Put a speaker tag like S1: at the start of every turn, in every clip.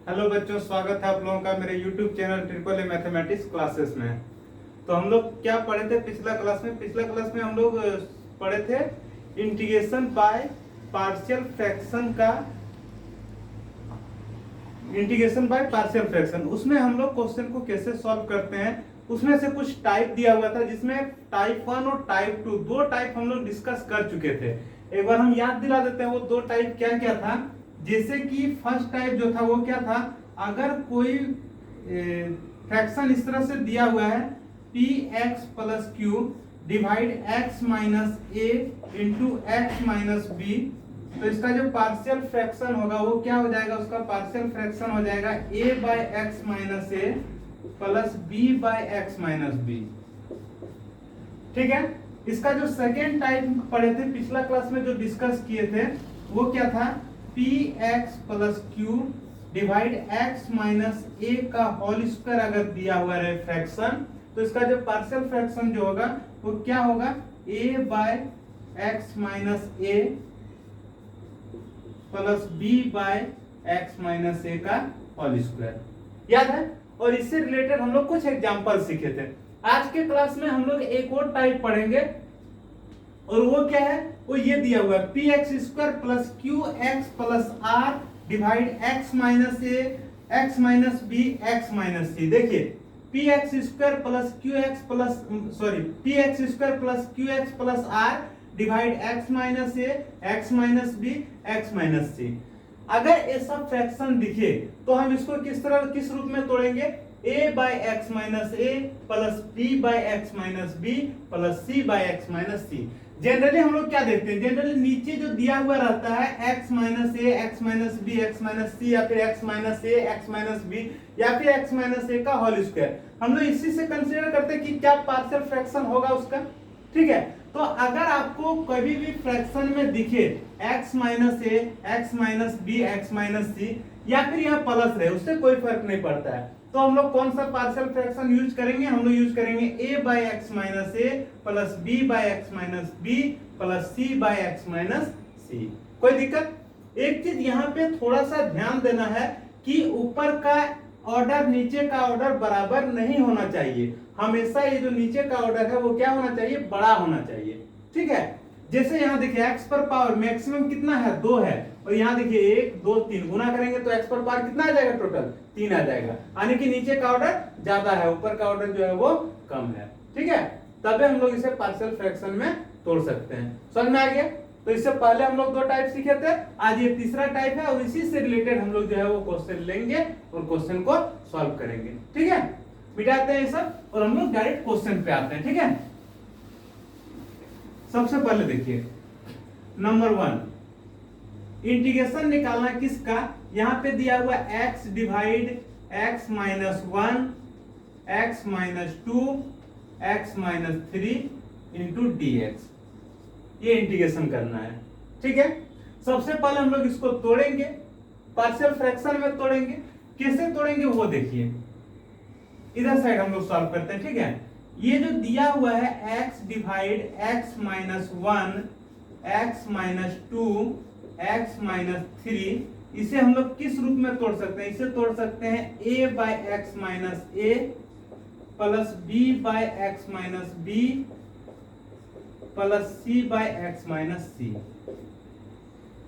S1: Hello बच्चों, स्वागत है आप लोगों का मेरे YouTube channel triple A mathematics classes में। तो हम लोग क्या पढ़े थे पिछला क्लास में हम लोग पढ़े थे इंटीग्रेशन बाय पार्शियल फ्रैक्शन का। इंटीग्रेशन बाय पार्शियल फ्रैक्शन, उसमें हम लोग क्वेश्चन को कैसे सॉल्व करते हैं, उसमें से कुछ टाइप दिया हुआ था, जिसमें टाइप 1 और टाइप 2 दो टाइप हम लोग डिस्कस कर चुके थे। एक बार हम याद दिला देते हैं वो दो टाइप क्या क्या था। जैसे कि फर्स्ट टाइप जो था वो क्या था, अगर कोई फ्रैक्शन इस तरह से दिया हुआ है p x plus q divide x minus a into x minus b, तो इसका जो पार्शियल फ्रैक्शन होगा वो क्या हो जाएगा, उसका पार्शियल फ्रैक्शन हो जाएगा a by x minus A plus B by x minus B. ठीक है। इसका जो सेकेंड टाइप पढ़े थे पिछला क्लास में जो डिस्कस किए थे वो क्या था, p x plus q divide x minus a का होल स्क्वायर अगर दिया हुआ है फ्रैक्शन, तो इसका जो पार्शियल फ्रैक्शन जो होगा वो क्या होगा, a by x minus A plus B by x minus a का होल स्क्वायर। याद है। और इससे रिलेटेड हम लोग कुछ एग्जांपल सीखे थे। आज के क्लास में हम लोग एक और टाइप पढ़ेंगे और वो क्या है, वो ये दिया हुआ है p x square plus q x plus r divide x minus a x minus b x minus c. देखिए p x square plus q x plus p x square plus q x plus r divide x minus a x minus b x minus c. अगर ऐसा fraction दिखे तो हम इसको किस रूप में तोड़ेंगे, a by x minus A plus b by x minus B plus c by x minus C. Generally हम लोग क्या देखते हैं, जनरली नीचे जो दिया हुआ रहता है x minus a x minus b x minus c, या फिर x minus a x minus b, या फिर x माइनस ए का होल स्क्वायर, हम लोग इसी से कंसीडर करते हैं कि क्या पार्शियल फ्रैक्शन होगा उसका। ठीक है। तो अगर आपको कभी भी फ्रैक्शन में दिखे x minus a x minus b x minus c, या फिर यहाँ प्लस रहे, उससे कोई फर्क नहीं पड़ता है, तो हम लोग कौन सा पार्शियल फ्रैक्शन यूज करेंगे, हम लोग यूज करेंगे a by x minus A plus B by x minus B plus c by x minus c. कोई दिक्कत। एक चीज यहाँ पे थोड़ा सा ध्यान देना है कि ऊपर का ऑर्डर नीचे का ऑर्डर बराबर नहीं होना चाहिए। हमेशा ये जो नीचे का ऑर्डर है वो क्या होना चाहिए, बड़ा होना चाहिए। ठीक है। जैसे यहाँ देखिए x पर पावर मैक्सिमम कितना है, 2 है, और यहाँ देखिए 1 2 3 गुना करेंगे तो x पर पावर कितना आ जाएगा, टोटल 3 आ जाएगा, यानी कि नीचे का ऑर्डर ज्यादा है, ऊपर का ऑर्डर जो है वो कम है। ठीक है। तब हम लोग इसे पार्शियल फ्रैक्शन में तोड़ सकते हैं। समझ में आ गया। तो इससे पहले हम लोग 2 टाइप सीखे थे, आज ये तीसरा टाइप है, और इसी से रिलेटेड हम लोग जो है वो क्वेश्चन लेंगे और क्वेश्चन को सॉल्व करेंगे। ठीक है। मिटाते हैं ये सब और हम लोग डायरेक्ट क्वेश्चन पे आते हैं। ठीक है। सबसे पहले देखिए नंबर 1, इंटीग्रेशन निकालना किसका, यहां पे दिया हुआ x divide x minus 1 x minus 2 x minus 3 into dx, ये इंटीग्रेशन करना है। ठीक है। सबसे पहले हम लोग इसको तोड़ेंगे, पार्शियल फ्रैक्शन में तोड़ेंगे। कैसे तोड़ेंगे वो देखिए, इधर साइड हम लोग सॉल्व करते हैं। ठीक है। ये जो दिया हुआ है x divide x minus 1 x minus 2 x minus 3, इसे हम लोग किस रूप में तोड़ सकते हैं, इसे तोड़ सकते हैं a by x minus A plus b by x minus B plus c by x minus c.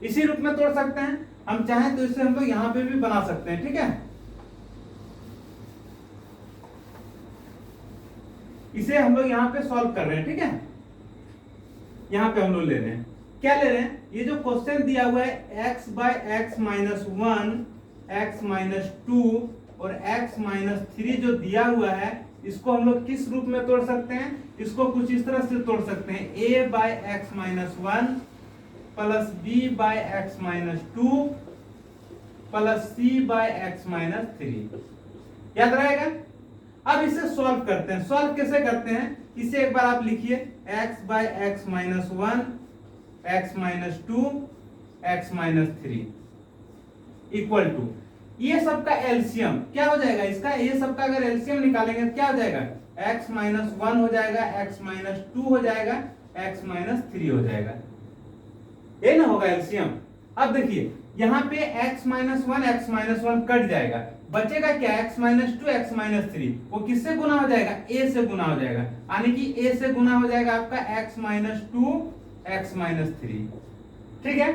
S1: इसी रूप में तोड़ सकते हैं। हम चाहें तो इसे हम लोग यहां पे भी बना सकते हैं। ठीक है। इसे हम लोग यहाँ पे सॉल्व कर रहे हैं। ठीक है। यहाँ पे हम लोग ले रहे हैं, क्या ले रहे हैं, ये जो क्वेश्चन दिया हुआ है x by x minus 1 x minus 2 और x माइनस 3 जो दिया हुआ है, इसको हम लोग किस रूप में तोड़ सकते हैं, इसको कुछ इस तरह से तोड़ सकते हैं a by x minus 1 plus b by x minus 2 plus c by x minus 3। याद रहेगा। अब इसे सॉल्व करते हैं। सॉल्व कैसे करते हैं, इसे एक बार आप लिखिए x by x minus 1 x minus 2 x minus 3 इक्वल टू, ये सबका एलसीएम क्या हो जाएगा, इसका ये सबका अगर एलसीएम निकालेंगे तो क्या हो जाएगा, x माइनस 1 हो जाएगा, x माइनस 2 हो जाएगा, x माइनस 3 हो जाएगा, ये ना होगा एलसीएम। अब देखिए यहाँ पे x माइनस वन कट जाएगा, बचेगा क्या x minus two x minus three. वो किससे गुना हो जाएगा, a से गुना हो जाएगा, यानी कि a से गुना हो जाएगा आपका x minus two x minus three. ठीक है,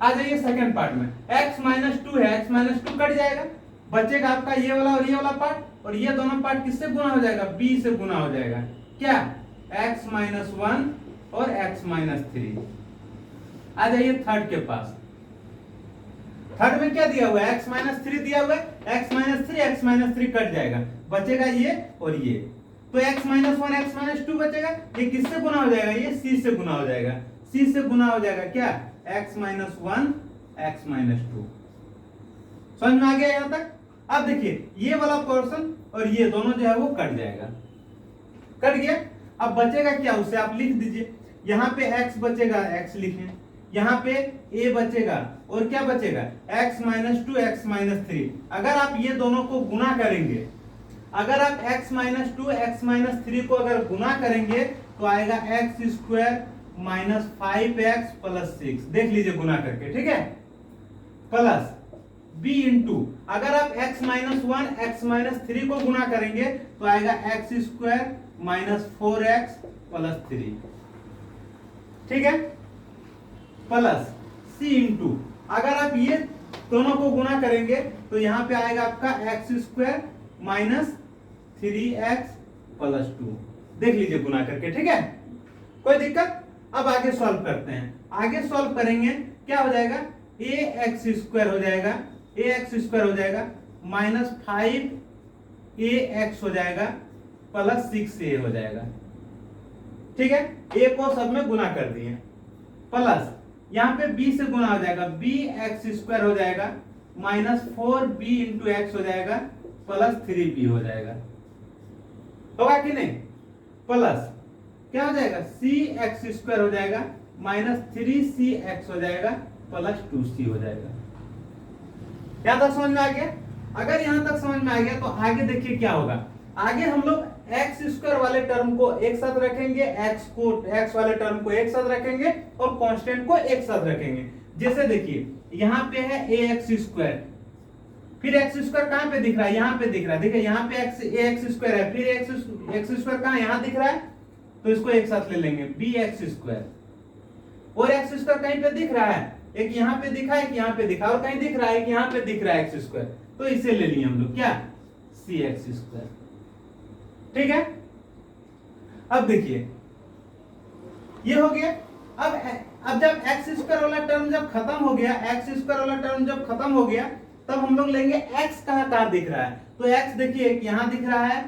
S1: आ जाइए सेकंड पार्ट में। x माइनस टू है, x माइनस टू कट जाएगा, बचेगा आपका ये वाला और ये वाला पार्ट, और ये दोनों पार्ट किससे गुना हो जाएगा, b से गुना हो जाएगा। क्या, x माइनस वन और x माइनस थ्री। आ जाइए थर्ड के पास। थर्ड में क्या दिया हुआ है, x माइनस थ्री दिया हुआ है, x माइनस थ्री कट जाएगा, बचेगा ये और ये। तो x minus one x minus two बचेगा, ये किससे गुना हो जाएगा, ये c से गुना हो जाएगा, c से गुना हो जाएगा क्या, x minus one x minus two. समझ में आ गया यहां तक। अब देखिए ये वाला पोर्शन और ये दोनों जो है वो कट जाएगा, कट गया। अब बचेगा क्या, उसे आप लिख दीजिए। यहाँ पे x बचेगा, x लिखें, यहाँ पे a बचेगा और क्या बचेगा, x minus two x minus three. अगर आप ये दोनों को गुना करेंगे, अगर आप x minus two x minus three को अगर गुना करेंगे तो आएगा x square minus five x plus six. देख लीजिए गुना करके, ठीक है, प्लस b इंटू, अगर आप x minus one x minus three को गुना करेंगे तो आएगा x square minus four x plus three. ठीक है, प्लस c इंटू, अगर आप ये दोनों को गुना करेंगे तो यहां पे आएगा आपका x square minus three x plus two. देख लीजिए गुना करके, ठीक है, कोई दिक्कत। अब आगे सॉल्व करते हैं। आगे सॉल्व करेंगे क्या हो जाएगा, ए एक्स स्क्वायर हो जाएगा, ए एक्स स्क्वायर हो जाएगा माइनस फाइव ए एक्स हो जाएगा प्लस सिक्स ए हो जाएगा। ठीक है, ए को सब में गुना कर दिए, प्लस यहाँ पे b से गुना हो जाएगा, b एक्स स्क्वायर हो जाएगा minus four B into X हो जाएगा प्लस थ्री बी हो जाएगा, होगा कि नहीं। प्लस क्या हो जाएगा, c एक्स स्क्वायर हो जाएगा माइनस थ्री सी एक्स हो जाएगा प्लस टू सी हो जाएगा। क्या तक समझ में आ गया। अगर यहां तक समझ में आ गया तो आगे देखिए क्या होगा। आगे हम लोग एक्स स्क्वायर वाले टर्म को एक साथ रखेंगे, एक्स वाले टर्म को एक साथ रखेंगे और कांस्टेंट को एक साथ रखेंगे। जैसे देखिए यहाँ पे है ए एक्स स्क्वायर, फिर एक्स स्क्वायर कहां पे दिख रहा है, यहाँ पे दिख रहा है। देखिए यहाँ पे एक्स स्क्वायर है, फिर एक्स स्क्वायर कहां, यहाँ दिख रहा है, तो इसको एक साथ ले लेंगे बी एक्स स्क्वायर। और एक्स स्क्वायर कहीं पे दिख रहा है, एक यहाँ पे दिखा है, एक यहाँ पे दिखा, और कहीं दिख रहा है कि यहाँ पे दिख रहा है एक्स स्क्वायर, तो इसे ले लिए हम लोग क्या, सी एक्स स्क्वायर। ठीक है, अब देखिए ये हो गया। अब जब एक्स स्क्वायर वाला टर्म जब खत्म हो गया, एक्स स्क्वायर वाला टर्म जब खत्म हो गया, तब हम लोग लेंगे एक्स कहां कहां दिख रहा है। तो एक्स देखिए एक यहां दिख रहा है,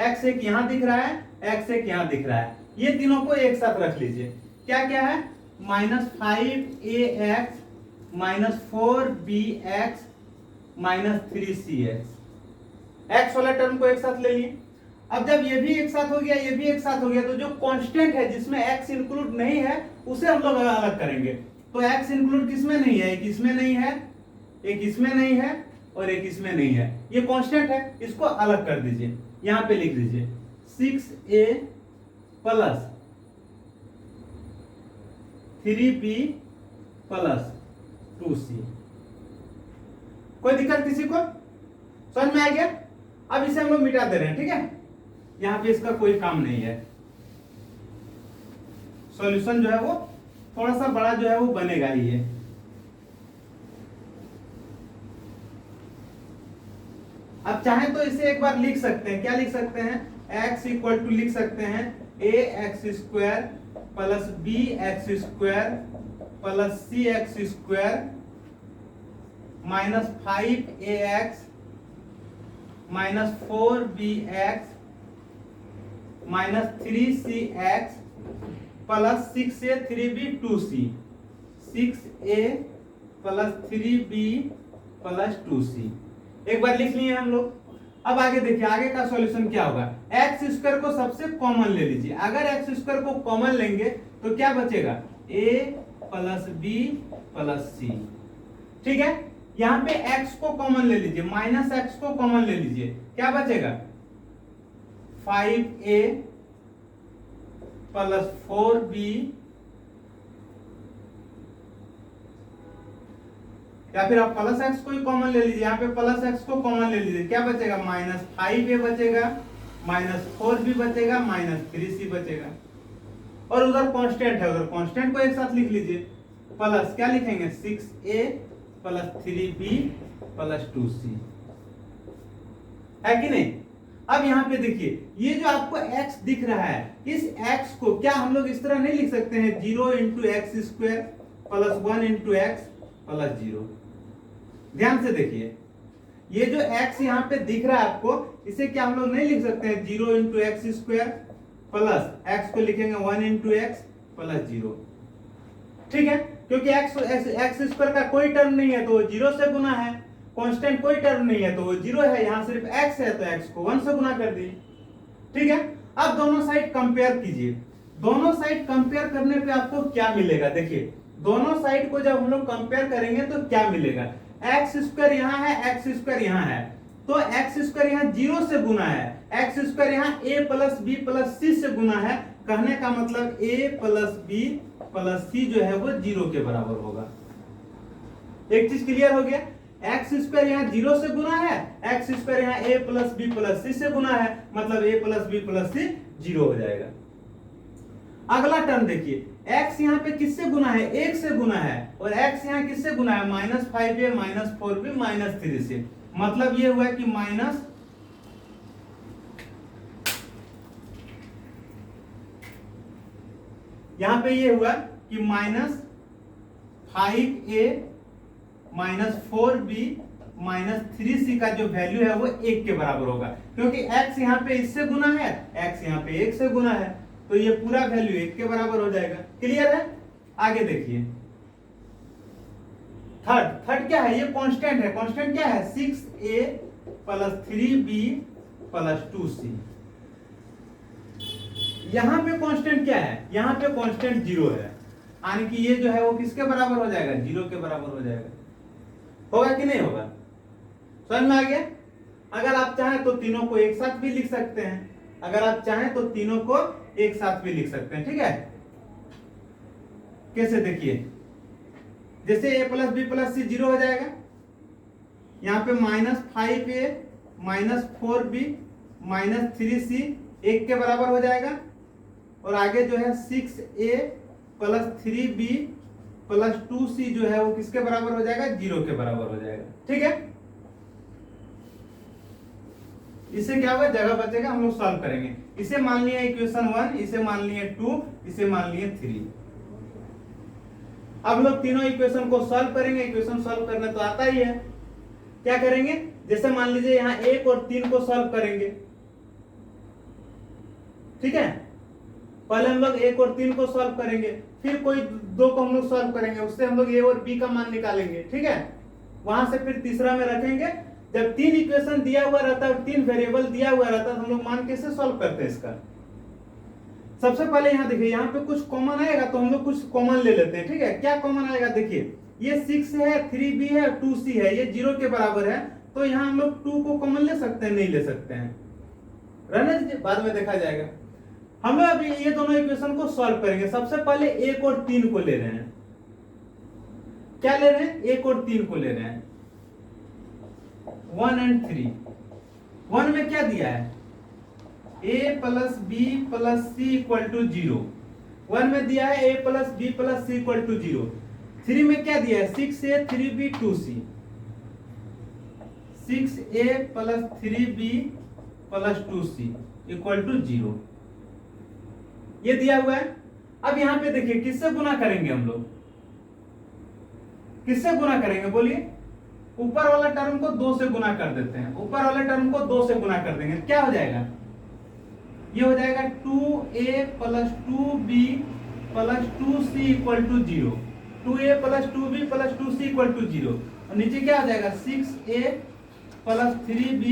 S1: एक्स एक यहां दिख रहा है, एक्स एक यहां दिख रहा है। ये तीनों को एक साथ रख लीजिए। क्या क्या है, minus five a x minus four b x minus three c x. X वाला टर्म को एक साथ ले लिए। अब जब ये भी एक साथ हो गया, ये भी एक साथ हो गया, तो जो कांस्टेंट है जिसमें x इंक्लूड नहीं है उसे हम लोग अलग करेंगे। तो x इंक्लूड किसमें नहीं है, एक इसमें नहीं है, एक इसमें नहीं है और एक इसमें नहीं है। ये कांस्टेंट है, इसको अलग कर दीजिए, यहां पे लिख दीजिए 6a plus 3b plus 2c। कोई दिक्कत किसी को, समझ में आ गया। अब इसे हम लोग मिटा दे रहे हैं, ठीक है, यहां पे इसका कोई काम नहीं है। सॉल्यूशन जो है वो थोड़ा सा बड़ा जो है वो बनेगा ही है। अब चाहे तो इसे एक बार लिख सकते हैं, क्या लिख सकते हैं, x इक्वल टू लिख सकते हैं a x square plus b x square plus c x square minus five a x minus four b x minus three c x plus six a three b two c, six a plus three b plus two c. एक बार लिख लिए हम लोग। अब आगे देखिए आगे का सॉल्यूशन क्या होगा। एक्स स्क्वायर को सबसे कॉमन ले लीजिए। अगर एक्स स्क्वायर को कॉमन लेंगे तो क्या बचेगा, ए प्लस बी प्लस सी। ठीक है, यहां पे x को कॉमन ले लीजिए, माइनस एक्स को कॉमन ले लीजिए, क्या बचेगा 5a प्लस 4b या फिर आप प्लस एक्स को ही कॉमन ले लीजिए, यहाँ पे प्लस एक्स को कॉमन ले लीजिए, क्या बचेगा -5a बचेगा, -4b बचेगा, -3c बचेगा। और उधर कांस्टेंट है, उधर कांस्टेंट को एक साथ लिख लीजिए, प्लस क्या लिखेंगे 6a plus 3b plus 2c, है कि नहीं। अब यहाँ पे देखिए ये जो आपको x दिख रहा है, इस x को क्या हम लोग इस तरह नहीं लिख सकते हैं 0 into x square plus 1 into x plus 0। ध्यान से देखिए ये जो x यहाँ पे दिख रहा है आपको, इसे क्या हम लोग नहीं लिख सकते हैं 0 into x square plus x को लिखेंगे 1 इंटू एक्स प्लस 0, ठीक है, क्योंकि एक्स स्क्वायर का कोई टर्म नहीं है तो 0 से गुना है, कांस्टेंट कोई टर्म नहीं है तो वो 0 है, यहाँ सिर्फ x है तो x को 1 से गुना कर दिए, ठीक है। अब दोनों साइड कंपेयर कीजिए, दोनों साइड कंपेयर करने पे आपको क्या मिलेगा, देखिए दोनों साइड को जब हम लोग कंपेयर करेंगे तो क्या मिलेगा, एक्स स्क्वायर यहाँ है, एक्स स्क्वायर यहाँ है, तो एक्स स्क्वायर यहाँ 0 से गुना है, एक्स स्क्वायर यहाँ a प्लस बी प्लस सी से गुना है, कहने का मतलब a प्लस बी प्लस सी जो है वो 0 के बराबर होगा। एक चीज क्लियर हो गया, एक्स स्क्वायर यहाँ 0 से गुना है, एक्स स्क्वायर यहाँ a प्लस बी प्लस सी से गुना है, मतलब a प्लस बी प्लस सी 0 हो जाएगा। अगला टर्म देखिए, x यहाँ पे किससे गुना है, 1 से गुना है, और x यहाँ किससे गुना है -5a -4b -3 से, मतलब ये हुआ कि यहाँ पे ये हुआ कि -5a -4b -3c का जो वैल्यू है वो 1 के बराबर होगा, क्योंकि x यहाँ पे इससे गुना है, x यहाँ पे 1 से गुना है, तो ये पूरा वैल्यू 1 के बराबर हो जाएगा। क्लियर है। आगे देखिए थर्ड क्या है, ये कांस्टेंट है, कांस्टेंट क्या है 6a plus 3b plus 2c। यहां पे कांस्टेंट क्या है, यहां पे कांस्टेंट 0 है, यानी कि ये जो है वो किसके बराबर हो जाएगा, 0 के बराबर हो जाएगा। होगा कि नहीं होगा, समझ में आ गया। अगर आप चाहें तो तीनों को एक साथ भी लिख सकते हैं, अगर आप चाहें तो तीनों को एक साथ भी लिख सकते हैं, ठीक है। कैसे देखिए, जैसे a प्लस बी प्लस सी 0 हो जाएगा, यहाँ पे -5a -4b -3c 1 के बराबर हो जाएगा, और आगे जो है 6a plus 3b plus 2c जो है वो किसके बराबर हो जाएगा, 0 के बराबर हो जाएगा, ठीक है। इससे क्या होगा, जगह बचेगा, हम लोग सॉल्व करेंगे। इसे मान लिया इक्वेशन 1, इसे मान लिए 2, इसे मान लिए 3। अब लोग तीनों इक्वेशन को सॉल्व करेंगे, इक्वेशन सॉल्व करने तो आता ही है। क्या करेंगे, जैसे मान लीजिए यहाँ 1 और 3 को सॉल्व करेंगे, ठीक है। पहले हम लोग 1 और 3 को सॉल्व करेंगे, फिर कोई 2 को हम लोग सॉल्व करेंगे, उससे हम लोग a और b का मान निकालेंगे, ठीक है। वहां से फिर तीसरा में रखेंगे। जब 3 इक्वेशन दिया हुआ रहता है, 3 वेरिएबल दिया हुआ रहता है, तो हम लोग मान कैसे सॉल्व करते हैं इसका। सबसे पहले यहाँ देखिए, यहाँ पे कुछ कॉमन आएगा तो हम लोग कुछ कॉमन ले लेते हैं, ठीक है। क्या कॉमन आएगा, देखिए ये 6 है, 3b है, 2c है, ये 0 के बराबर है, तो यहाँ हम लोग 2 को कॉमन ले सकते हैं, नहीं ले सकते हैं, रहने दीजिए, बाद में देखा जाएगा। हम लोग अभी ये दोनों इक्वेशन को सॉल्व करेंगे। सबसे पहले 1 और 3 को ले रहे हैं, क्या ले रहे हैं, 1 और 3 को ले रहे हैं, 1 and 3। 1 में क्या दिया है, a plus B plus C equal to 0, 1 में दिया है a plus B plus C equal to 0। 3 में क्या दिया है, 6a 3b 2c, 6a plus 3b plus 2c equal to 0, ये दिया हुआ है। अब यहां पे देखिए किससे गुना करेंगे, हम लोग किससे गुना करेंगे, बोलिए। ऊपर वाला टर्म को 2 से गुना कर देते हैं, ऊपर वाले टर्म को 2 से गुना कर देंगे, क्या हो जाएगा, ये हो जाएगा 2a plus 2b plus 2c equal to 0, 2a plus 2b plus 2c equal to 0, और नीचे क्या हो जाएगा 6a plus 3b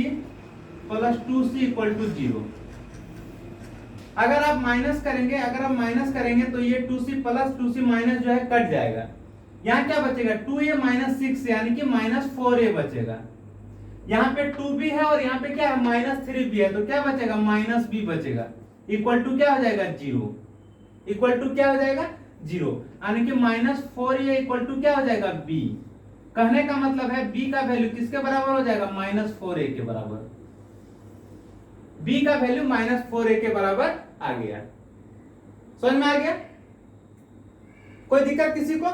S1: plus 2c equal to 0। अगर आप माइनस करेंगे तो ये 2c प्लस 2c माइनस जो है कट जाएगा, यहाँ क्या बचेगा 2a माइनस 6 यानी कि -4a बचेगा। यहाँ पे 2b है और यहाँ पे क्या है -3b है, तो क्या बचेगा -b बचेगा, इक्वल टू क्या हो जाएगा 0, इक्वल टू क्या हो जाएगा 0, यानी कि -4a इक्वल टू क्या हो जाएगा b, कहने का मतलब है b का वैल्यू किसके बराबर हो जाएगा, -4a के बराबर। b का वैल्यू -4a के बराबर आ गया। समझ में आ गया? कोई दिक्कत किसी को?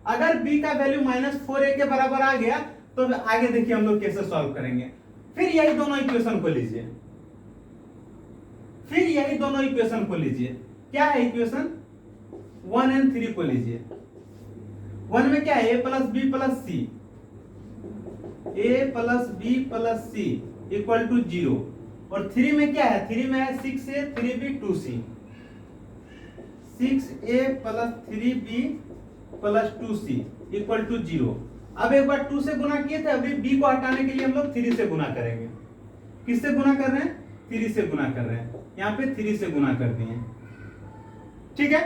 S1: अगर b का वैल्यू -4a के बराबर आ गया तो आगे देखिए हम लोग कैसे सॉल्व करेंगे। फिर यही दोनों इक्वेशन को लीजिए, फिर यही दोनों इक्वेशन को लीजिए। क्या है इक्वेशन 1 एंड 3 को लीजिए। 1 में क्या है, a plus B plus C, a plus B plus C equal to 0। और 3 में क्या है, 3 में है 6a 3b 2c, 6a plus 3b plus 2c equal to 0। अब एक बार 2 से गुना किए थे, अभी b को हटाने के लिए हम लोग 3 से गुना करेंगे। किससे गुना कर रहे हैं, 3 से गुना कर रहे हैं। यहाँ पे 3 से गुना कर दिए, ठीक है।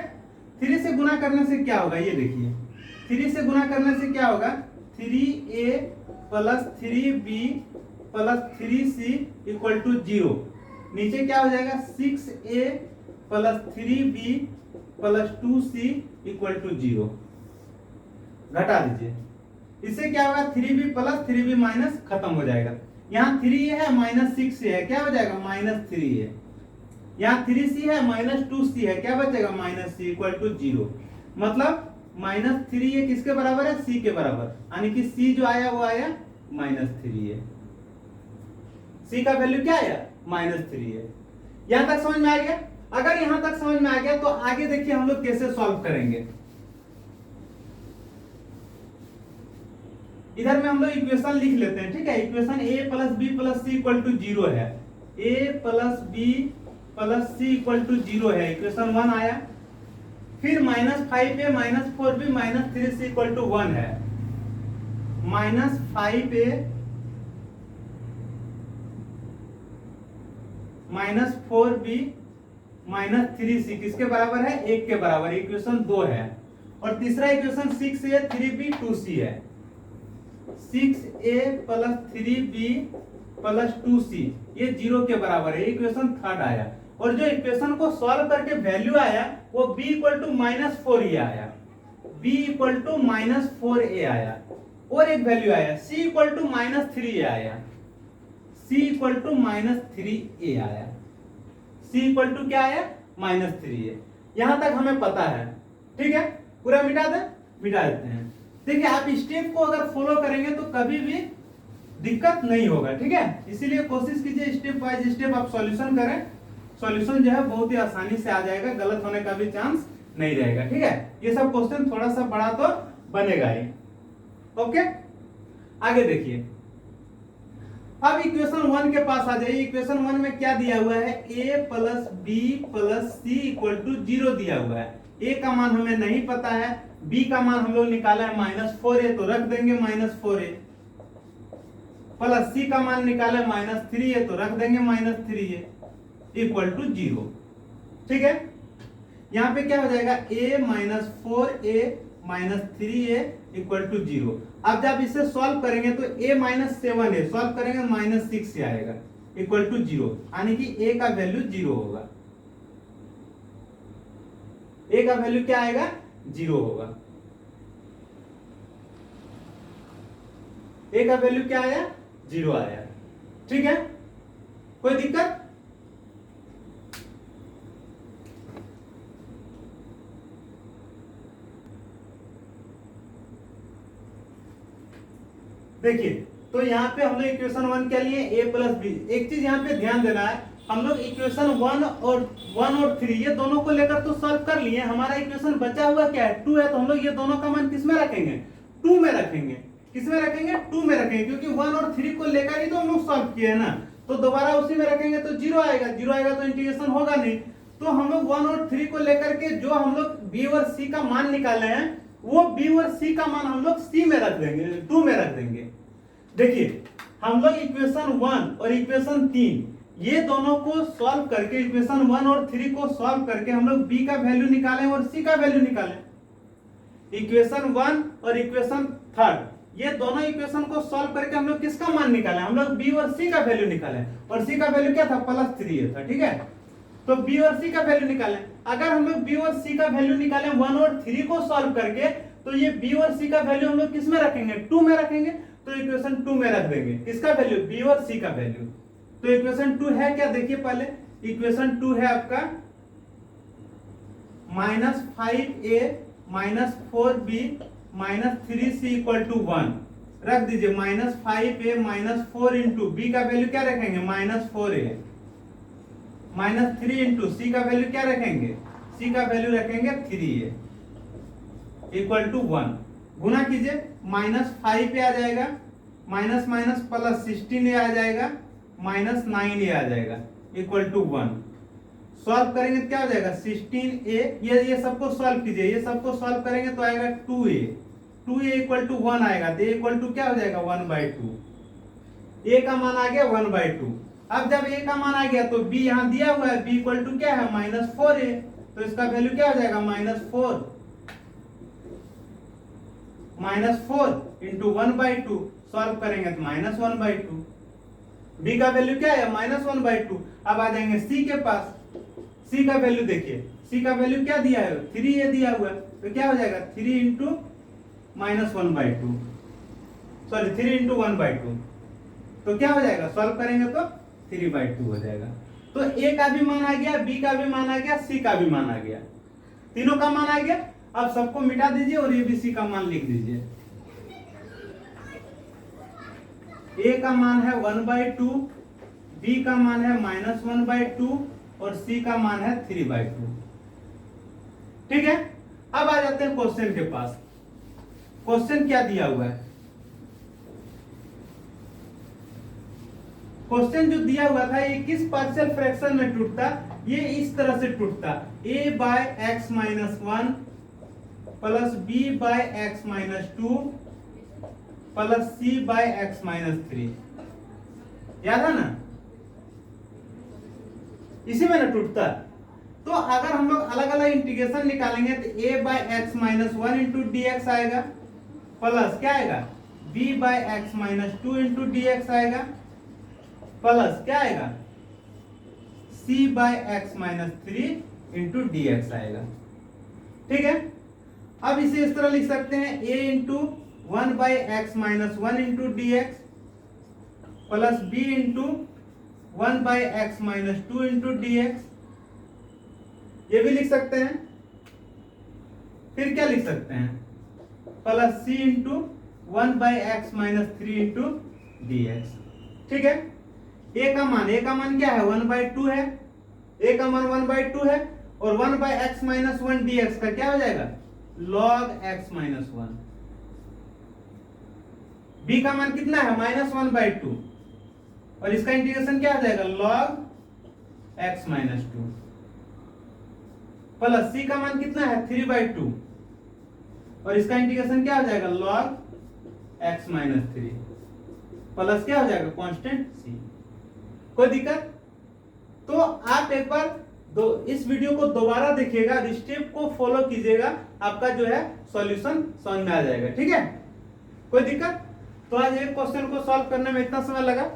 S1: 3 से गुना करने से क्या होगा, ये देखिए 3 से गुना करने से क्या होगा, 3a plus 3b plus 3c equal to 0। नीचे क्या हो जाएगा, 6a plus 3b plus 2c equal to 0। घटा दीजिए, इससे क्या होगा, 3b प्लस 3b माइनस खत्म हो जाएगा। यहाँ 3a है माइनस 6a है, क्या हो जाएगा -3a। यहाँ 3c है -2c है, क्या बचेगा -c इक्वल टू 0। मतलब -3a किसके बराबर है, c के बराबर, यानी कि c जो आया वो आया -3a। c का वैल्यू क्या आया, -3a। यहां तक समझ में आ गया? अगर यहां तक समझ में आ गया तो आगे देखिए हम लोग कैसे सॉल्व करेंगे। इधर में हम लोग इक्वेशन लिख लेते हैं, ठीक है। Equation a plus B plus C equal to 0 है, a plus B plus C equal to 0 है, इक्वेशन 1 आया। फिर -5a -4b -3c equal to 1 है, -5a -4b -3c किसके बराबर है, 1 के बराबर, इक्वेशन 2 है। और तीसरा इक्वेशन 6a 3b 2c है, 6a plus 3b plus 2c ये 0 के बराबर है, इक्वेशन 3 आया। और जो इक्वेशन को सॉल्व करके वैल्यू आया वो b इक्वल टू -4a आया, b इक्वल टू -4a आया। और एक वैल्यू आया c इक्वल टू -3a आया, c इक्वल टू -3a आया, c इक्वल टू क्या आया, -3a। यहां तक हमें पता है, ठीक है। पूरा मिटा देते हैं। देखिए आप स्टेप को अगर फॉलो करेंगे तो कभी भी दिक्कत नहीं होगा, ठीक है। इसीलिए कोशिश कीजिए स्टेप बाय स्टेप आप सॉल्यूशन करें। सॉल्यूशन जो है बहुत ही आसानी से आ जाएगा, गलत होने का भी चांस नहीं रहेगा, ठीक है। ये सब क्वेश्चन थोड़ा सा बड़ा तो बनेगा ही। ओके, आगे देखिए। अब इक्वेशन 1 के पास आ जाइए। इक्वेशन 1 में क्या दिया हुआ है, a plus B plus C equal to 0 दिया हुआ है। a का मान हमें नहीं पता है, b का मान हम लोग निकाला है -4a तो रख देंगे -4a, प्लस c का मान निकाला है -3a तो रख देंगे -3a इक्वल टू 0, ठीक है। यहाँ पे क्या हो जाएगा, a -4a -3a equal to 0। अब जब इसे सॉल्व करेंगे तो a -7a सॉल्व करेंगे -6 से आएगा इक्वल टू 0, यानी कि a का वैल्यू 0 होगा। a का वैल्यू क्या आएगा, 0 होगा। a का वैल्यू क्या आया, 0 आया, ठीक है। कोई दिक्कत? देखिए तो यहाँ पे हम लोग इक्वेशन 1 के लिए a प्लस बी। एक चीज यहाँ पे ध्यान देना है, हम लोग इक्वेशन 1 और 3 ये दोनों को लेकर तो सॉल्व कर लिए। हमारा इक्वेशन बचा हुआ क्या है, 2 है, तो हम लोग ये दोनों का मान किस में रखेंगे, 2 में रखेंगे। किस में रखेंगे, 2 में रखेंगे, क्योंकि 1 और 3 को लेकर ही तो हम लोग सॉल्व किए है ना। तो दोबारा उसी में रखेंगे तो 0 आएगा, 0 आएगा तो इंटीग्रेशन होगा नहीं। तो हम लोग 1 और 3 को लेकर के जो हम लोग b और c का मान निकाले हैं वो b और c का मान हम लोग c में रख देंगे, 2 में रख देंगे। देखिए हम लोग इक्वेशन 1 और इक्वेशन 3 ये दोनों को सॉल्व करके, इक्वेशन 1 और 3 को सॉल्व करके हम लोग b का वैल्यू निकालें और c का वैल्यू निकालें। इक्वेशन 1 और इक्वेशन 3 ये दोनों इक्वेशन को सॉल्व करके हम लोग किसका मान निकालें, हम लोग b और c का वैल्यू निकालें। और c का वैल्यू क्या था, +3 था, ठीक है। तो b और c का वैल्यू निकालें। अगर हम लोग b और c का वैल्यू निकालें 1 और 3 को सॉल्व करके तो ये बी और सी का वैल्यू हम लोग किस में रखेंगे, 2 में रखेंगे, तो इक्वेशन 2 में रख देंगे किसका वैल्यू, बी और सी का वैल्यू। तो इक्वेशन 2 है क्या, देखिए पहले इक्वेशन 2 है आपका -5a -4b -3c = 1 रख दीजिए। -5a -4 इंटू बी का वैल्यू क्या रखेंगे, -4a -3 इंटू सी का वैल्यू क्या रखेंगे, सी का वैल्यू रखेंगे 3a = 1। गुना कीजिए, -5 आ जाएगा, माइनस माइनस प्लस 16a आ जाएगा, -9a आ जाएगा = 1। सॉल्व करेंगे तो क्या हो जाएगा, 16a, ये सबको सॉल्व कीजिए, ये सबको सॉल्व करेंगे तो आएगा 2a = 1 आएगा, तो a क्या हो जाएगा 1/2। a का मान आ गया 1/2। अब जब a का मान आ गया तो b यहाँ दिया हुआ है, b = क्या है -4a, तो इसका वैल्यू क्या हो जाएगा -4 इंटू 1/2। सॉल्व करेंगे तो -1/2। b का वैल्यू क्या है -1/2। अब आ जाएंगे c के पास, c का वैल्यू देखिए, c का वैल्यू क्या दिया है, 3a दिया हुआ है, तो क्या हो जाएगा 3 इंटू -1/2, सॉरी 3 इंटू 1/2, तो क्या हो जाएगा, सॉल्व करेंगे तो 3/2 हो जाएगा। तो a का भी मान आ गया, b का भी मान आ गया, c का भी मान आ गया, तीनों का मान आ गया। अब सबको मिटा दीजिए और ये भी c का मान लिख दीजिए। a का मान है 1/2, b का मान है -1/2 और c का मान है 3/2। ठीक है, अब आ जाते हैं क्वेश्चन के पास। क्वेश्चन क्या दिया हुआ है, क्वेश्चन जो दिया हुआ था ये किस पार्शियल फ्रैक्शन में टूटता, ये इस तरह से टूटता, a/x-1 plus b/x-2 plus c/x-3। याद है ना, इसी में ना टूटता। तो अगर हम लोग अलग अलग इंटीग्रेशन निकालेंगे तो a/x-1 इंटू dx आएगा, प्लस क्या आएगा b/x-2 इंटू dx आएगा, प्लस क्या आएगा c/x-3 इंटू dx आएगा। ठीक है, अब इसे इस तरह लिख सकते हैं, a into 1/x-1 into dx plus b into 1/x-2 into dx, ये भी लिख सकते हैं। फिर क्या लिख सकते हैं, plus c into 1/x-3 into dx। ठीक है, a का मान क्या है 1/2 है, a का मान 1/2 है, और 1/x-1 dx का क्या हो जाएगा log x-1। b का मान कितना है -1/2, और इसका इंटीग्रेशन क्या हो जाएगा log x-2, प्लस c का मान कितना है 3/2, और इसका इंटीग्रेशन क्या हो जाएगा log x-3, प्लस क्या हो जाएगा कांस्टेंट c। कोई दिक्कत? तो आप एक बार इस वीडियो को दोबारा देखिएगा, स्टेप को फॉलो कीजिएगा, आपका जो है सॉल्यूशन समझ में आ जाएगा। ठीक है, कोई दिक्कत? तो आज एक क्वेश्चन को सॉल्व करने में इतना समय लगा,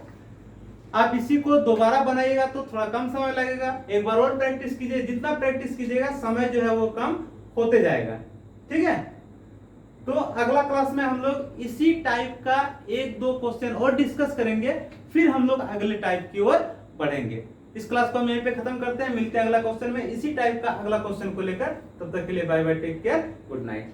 S1: आप इसी को दोबारा बनाइएगा तो थोड़ा कम समय लगेगा। एक बार और प्रैक्टिस कीजिए, जितना प्रैक्टिस कीजिएगा समय जो है वो कम होते जाएगा। ठीक है, तो अगला क्लास में हम लोग इसी टाइप का 1-2 क्वेश्चन और डिस्कस करेंगे, फिर हम लोग अगले टाइप की ओर बढ़ेंगे। इस क्लास को हम यहीं पे खत्म करते हैं, मिलते हैं अगला क्वेश्चन में इसी टाइप का अगला क्वेश्चन को लेकर। तब तक के लिए bye bye, take care, good night.